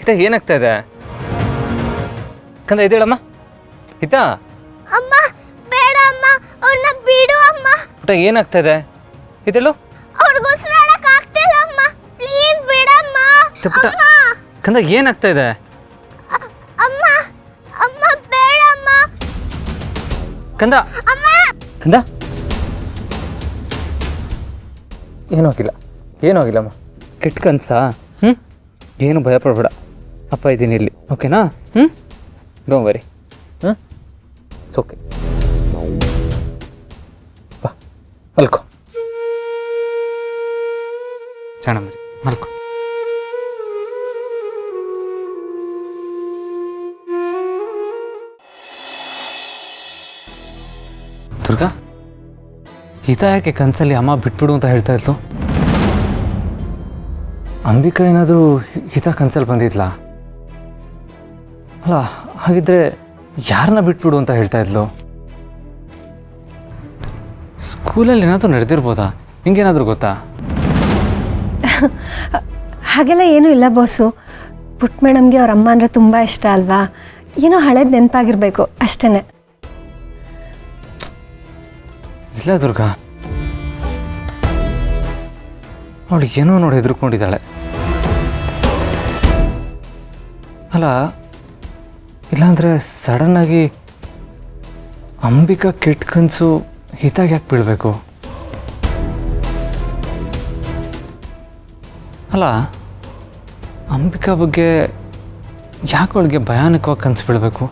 ಹಿತ ಏನಾಗ್ತಾ ಇದೆ ಕಂದ ಇದೇಳಮ್ಮ ಹಿತ ಅಮ್ಮ ಬೇಡ ಅಮ್ಮ ಅವನ್ನ ಬಿಡು ಅಮ್ಮ ಪುಟ ಏನಾಗ್ತಾ ಇದೆ ಇದೇಳು ಅವ್ರಿಗೆ ಉಸಿರಾಡಕ್ಕೆ ಆಗ್ತಿಲ್ಲ ಅಮ್ಮ ಪ್ಲೀಸ್ ಬಿಡಮ್ಮ ಪುಟ ಕಂದ ಏನಾಗ್ತಾ ಇದೆ ಅಮ್ಮ ಅಮ್ಮ ಬೇಡ ಅಮ್ಮ ಕಂದ ಅಮ್ಮ ಕಂದ ಏನೂ ಆಗಿಲ್ಲಮ್ಮ ಕೆಟ್ಟ ಕನ್ಸ ಏನು ಭಯ ಪಡಬೇಡ ಅಪ್ಪ ಇದ್ದೀನಿ ಇಲ್ಲಿ ಓಕೆನಾ ಡೋಂಟ್ ವರಿ ಓಕೆ ಬಾ ಮಲ್ಕೋ ಚೆನ್ನಾಗಿ ಮಲ್ಕೋ ದುರ್ಗಾ ಹಿತ ಯಾಕೆ ಕನಸಲ್ಲಿ ಅಮ್ಮ ಬಿಟ್ಬಿಡು ಅಂತ ಹೇಳ್ತಾ ಇತ್ತು ಅಂಬಿಕಾ ಏನಾದರೂ ಹಿತ ಕನಸಲ್ಲಿ ಬಂದಿದ್ಲಾ ಅಲ್ಲ ಹಾಗಿದ್ರೆ ಯಾರನ್ನ ಬಿಟ್ಬಿಡು ಅಂತ ಹೇಳ್ತಾ ಇದ್ಲು ಸ್ಕೂಲಲ್ಲಿ ಏನಾದರೂ ನಡೆದಿರ್ಬೋದಾ ನಿಂಗೇನಾದರೂ ಗೊತ್ತಾ ಹಾಗೆಲ್ಲ ಏನೂ ಇಲ್ಲ ಬಾಸು ಪುಟ್ಟ ಮೇಡಮ್ಗೆ ಅವ್ರ ಅಮ್ಮ ಅಂದರೆ ತುಂಬ ಇಷ್ಟ ಅಲ್ವಾ ಏನೋ ಹಳೇದು ನೆನಪಾಗಿರ್ಬೇಕು ಅಷ್ಟೇ ಇಲ್ಲ ದುರ್ಗಾ ಅವಳಿಗೆ ಏನೋ ನೋಡಿ ಹೆದರ್ಕೊಂಡಿದ್ದಾಳೆ ಅಲ್ಲ ಇಲ್ಲಾಂದರೆ ಸಡನ್ನಾಗಿ ಅಂಬಿಕಾ ಕೆಟ್ಟ ಕನಸು ಹಿತಾಗಿ ಯಾಕೆ ಬೀಳಬೇಕು ಅಲ್ಲ ಅಂಬಿಕಾ ಬಗ್ಗೆ ಯಾಕೆ ಅವಳಿಗೆ ಭಯಾನಕವಾಗಿ ಕನಸು ಬೀಳಬೇಕು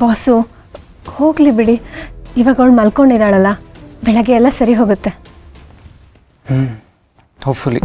ಬಾಸು ಹೋಗಲಿ ಬಿಡಿ ಇವಾಗ ಅವಳು ಮಲ್ಕೊಂಡಿದ್ದಾಳಲ್ಲ ಬೆಳಗ್ಗೆ ಎಲ್ಲ ಸರಿ ಹೋಗುತ್ತೆ ಹೋಪ್ಫುಲಿ